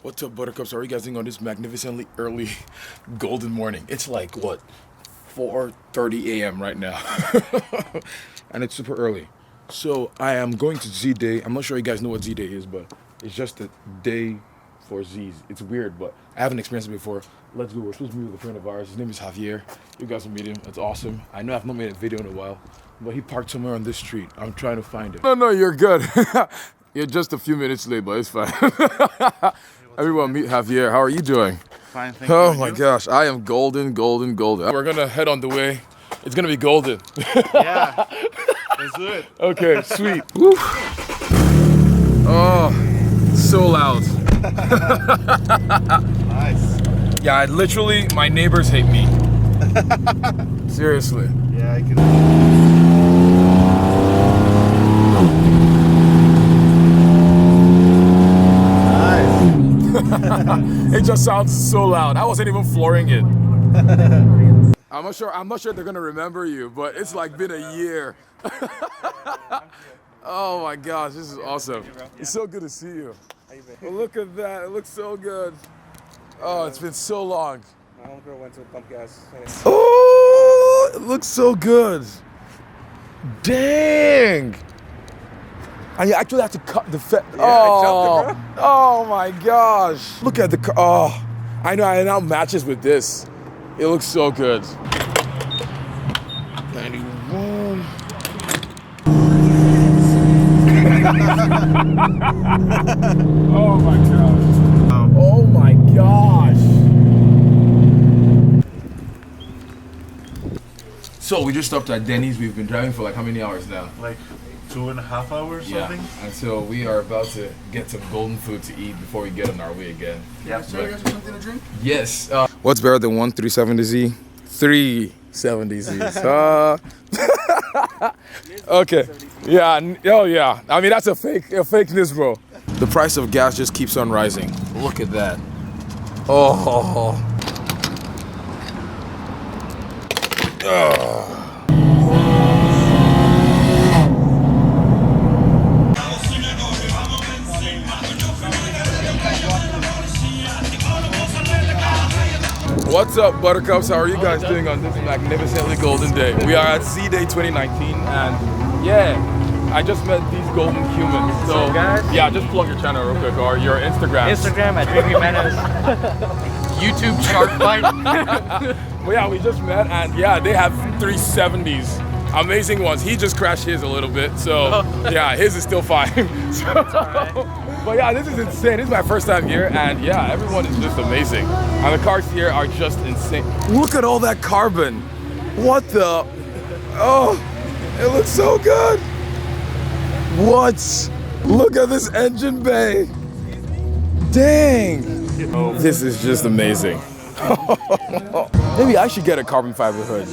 What's up, Buttercups? How are you guys doing on this magnificently early golden morning? It's like, what, 4:30 a.m. right now. And it's super early. So I am going to Zday. I'm not sure you guys know what Zday is, but it's just a day for Z's. It's weird, but I haven't experienced it before. Let's go. We're supposed to meet with a friend of ours. His name is Javier. You guys will meet him. It's awesome. I know I've not made a video in a while, but he parked somewhere on this street. I'm trying to find him. No, you're good. You're just a few minutes late, but it's fine. Everyone meet Javier. How are you doing? Fine, thank you. Oh my gosh, I am golden. We're gonna head on the way. It's gonna be golden. Yeah, let's do it. Okay, sweet. Woo. Oh, so loud. Nice. Yeah, my neighbors hate me. Seriously. Yeah, I can. It just sounds so loud. I wasn't even flooring it. I'm not sure they're gonna remember you, but it's like been a year. Oh my gosh, this is awesome. It's so good to see you. Well, look at that, it looks so good. Oh, it's been so long. My homegirl went to pump gas. Oh, it looks so good. Dang. And you actually have to cut the fence. Yeah, I chopped it, bro. Oh my gosh. Look at the car. Oh, I know, it now matches with this. It looks so good. 91. Oh my gosh. Oh my gosh. So we just stopped at Denny's. We've been driving for like how many hours now? Like 2.5 hours, something. And so we are about to get some golden food to eat before we get on our way again. Yeah. So you guys have something to drink? Yes. What's better than 1 370Z? 370Zs. Okay. Yeah. Oh yeah. I mean, that's a fakeness, bro. The price of gas just keeps on rising. Look at that. Oh. What's up, Buttercups? How are you guys doing on this magnificently golden day? We are at Zday 2019, and yeah, I just met these golden humans. So guys? Yeah, just plug your channel real quick or your Instagram. Instagram at Drinking Menace. YouTube Shark Bite. Well, yeah, we just met, and yeah, they have 370s. Amazing ones. He just crashed his a little bit, so yeah, his is still fine. But yeah, this is insane. This is my first time here, and yeah, everyone is just amazing. And the cars here are just insane. Look at all that carbon. What the? Oh, it looks so good. What? Look at this engine bay. Dang. This is just amazing. Maybe I should get a carbon fiber hood.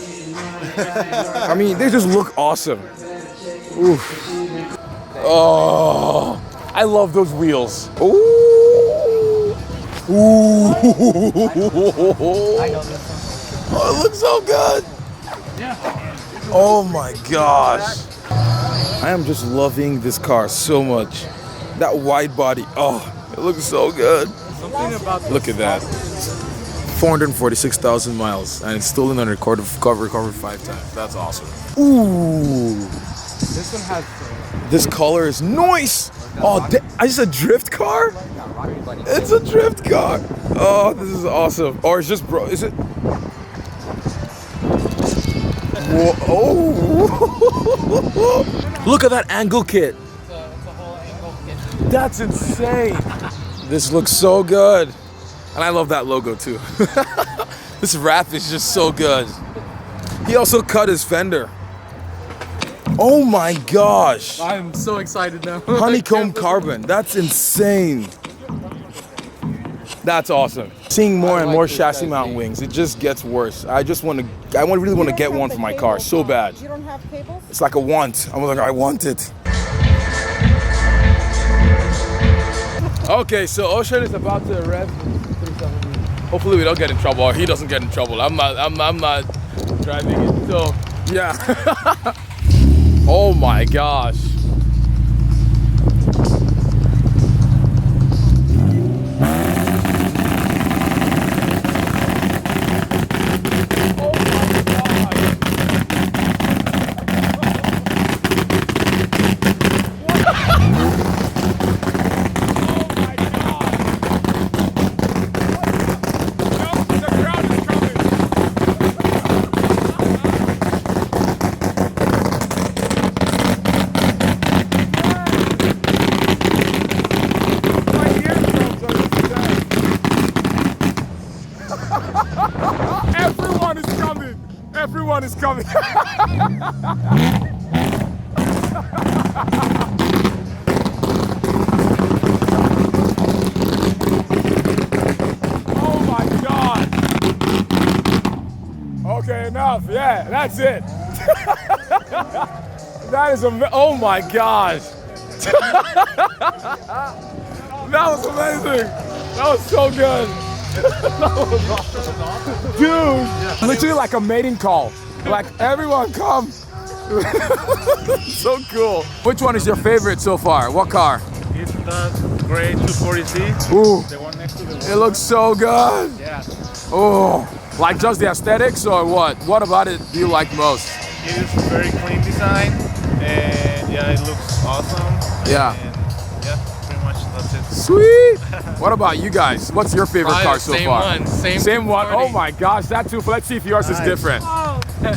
I mean, they just look awesome. Oof. Oh, I love those wheels. Ooh. Ooh. Oh, it looks so good. Oh my gosh. I am just loving this car so much. That wide body. Oh, it looks so good. Look at that. 446,000 miles, and it's stolen on recovered 5 times. That's awesome. Ooh. This one has. This color is nice. Oh, is this a drift car? It's a drift car. Oh, this is awesome. Or it's just is it? Whoa. Oh. Look at that angle kit. It's a whole angle kit. That's insane. This looks so good. And I love that logo too. This wrap is just so good. He also cut his fender. Oh my gosh. I'm so excited now. Honeycomb carbon. That's insane. That's awesome. Seeing more and more chassis mount wings, it just gets worse. I really want to get one for my car so bad. You don't have cables? It's like a want. I'm like, I want it. Okay, so Ocean is about to rev 370. Hopefully we don't get in trouble, or he doesn't get in trouble. I'm not driving it. So yeah. Oh my gosh. Yeah, that's it. That is oh my gosh. That was amazing. That was so good. That was awesome. Dude, literally like a mating call. Like everyone come. So cool. Which one is your favorite so far? What car? It's the gray 240Z. Ooh, The one next to the it looks so good. Yeah. Oh, like just the aesthetics or what? What about it do you like most? It is very clean design, and yeah, it looks awesome. Yeah. And yeah, pretty much that's it. Sweet. What about you guys? What's your favorite Probably car the so same far? one, Same one. 240. Oh my gosh, that too. Let's see if yours is different. Oh, I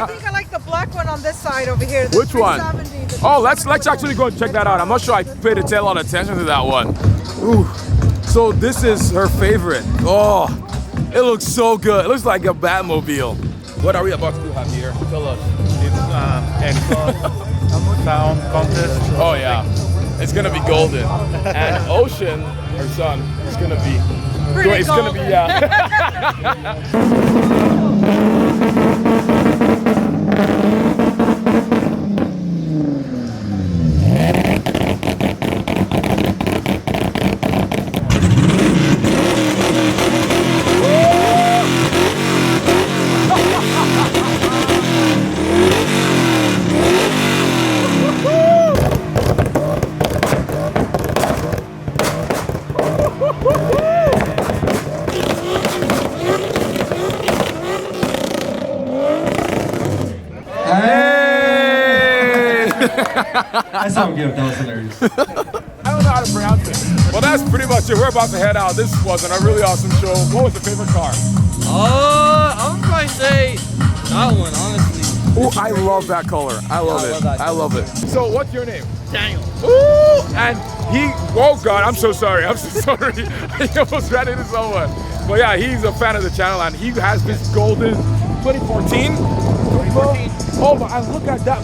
think I like the black one on this side over here. The Which one? 370, the Oh, let's 370 actually go and check that out. I'm not sure I paid a lot of attention to that one. Ooh. So this is her favorite. Oh, it looks so good. It looks like a Batmobile. What are we about to do, Javier? Tell us. It's exhaust sound contest. Oh yeah, it's gonna be golden. And Ocean, her son, is gonna be. Pretty It's gonna be golden. I saw him give. That was hilarious. I don't know how to pronounce it. Well, that's pretty much it. We're about to head out. This wasn't a really awesome show. What was your favorite car? I would probably say that one, honestly. Oh, I love that color. I love it. I love it. So, what's your name? Daniel. Ooh, and he, oh God, I'm so sorry. I'm so sorry. He almost ran into someone. But yeah, he's a fan of the channel and he has this golden 2014. 2014. Oh, but and look at that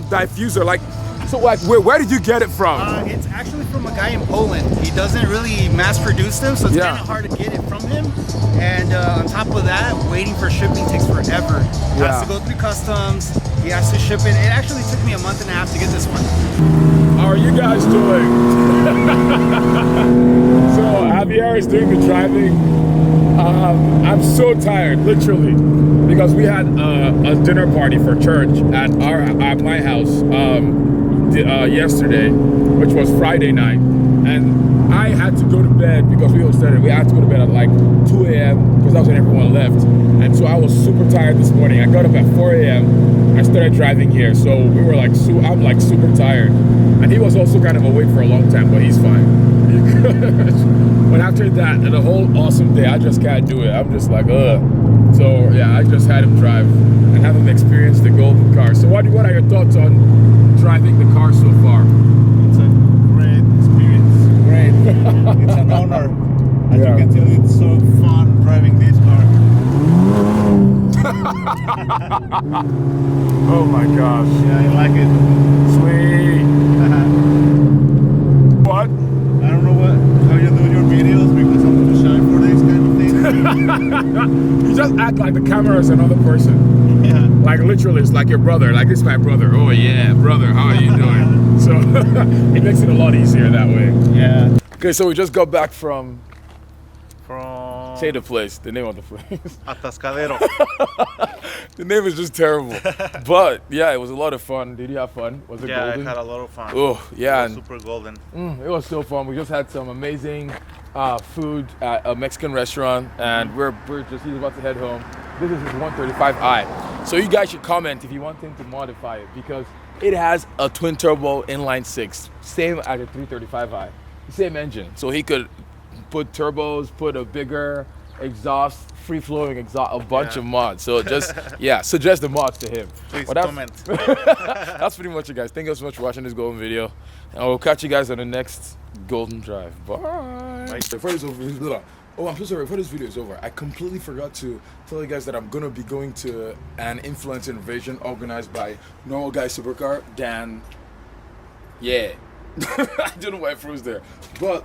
diffuser. Like, so like, where did you get it from? It's actually from a guy in Poland. He doesn't really mass produce them, so it's Yeah. kind of hard to get it from him. And on top of that, waiting for shipping takes forever. Yeah. Has to go through customs. He has to ship it. It actually took me a month and a half to get this one. How are you guys doing? So Javier is doing the driving. I'm so tired, literally, because we had a dinner party for church at my house yesterday, which was Friday night, and I had to go to bed because we hosted it. We had to go to bed at like 2 a.m. because that's when everyone left, and so I was super tired this morning. I got up at 4 a.m. I started driving here, so we were like, I'm like super tired, and he was also kind of awake for a long time, but he's fine. But after that, the whole awesome day, I just can't do it. I'm just like, ugh. So yeah, I just had him drive and have him experience the golden car. So what are your thoughts on driving the car so far? It's a great experience. Great. It's an honor. As Yeah. you can tell, it's so fun driving this car. Oh my gosh. Yeah, I like it. Sweet. What? I don't know how you do your videos because I'm too shy for this kind of thing. You just act like the camera is another person. Yeah. Like literally, it's like your brother. Like, this is my brother. Oh yeah, brother, how are you doing? So it makes it a lot easier that way. Yeah. Okay, so we just got back from, From say the place, the name of the place. Atascadero. The name is just terrible. But yeah, it was a lot of fun. Did you have fun? Was it Yeah, golden? I had a lot of fun. Oh yeah, It was and super golden. it was so fun. We just had some amazing food at a Mexican restaurant, and he's about to head home. This is his 135i. So you guys should comment if you want him to modify it, because it has a twin turbo inline six, same as a 335i, same engine. So he could put turbos, put a bigger exhaust, free flowing exhaust, a bunch of mods. So just suggest the mods to him. Please But that's- comment. That's pretty much it, guys. Thank you so much for watching this golden video, and we'll catch you guys on the next golden drive. Bye. Before this over, oh, I'm so sorry. Before this video is over, I completely forgot to tell you guys that I'm gonna be going to an influencer invasion organized by Normal Guy Supercar, Dan. Yeah, I don't know why I froze there, but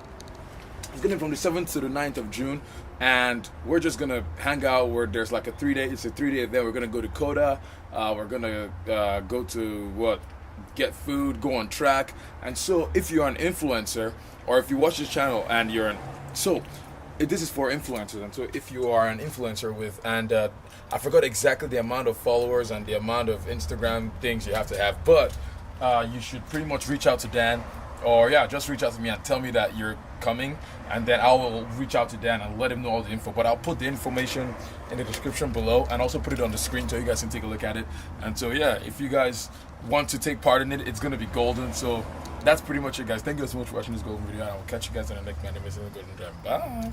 it's gonna be from the 7th to the 9th of June. and we're just gonna hang out. Where there's like a 3-day, it's a 3-day event. We're gonna go to Coda. We're gonna go to get food, go on track. And so if you're an influencer, or if you watch this channel and this is for influencers. And so if you are an influencer and I forgot exactly the amount of followers and the amount of Instagram things you have to have, but you should pretty much reach out to Dan, or just reach out to me and tell me that you're coming, and then I will reach out to Dan and let him know all the info. But I'll put the information in the description below and also put it on the screen so you guys can take a look at it. And so if you guys want to take part in it, it's gonna be golden. So that's pretty much it, guys. Thank you so much for watching this golden video, and I will catch you guys in the next one. Bye.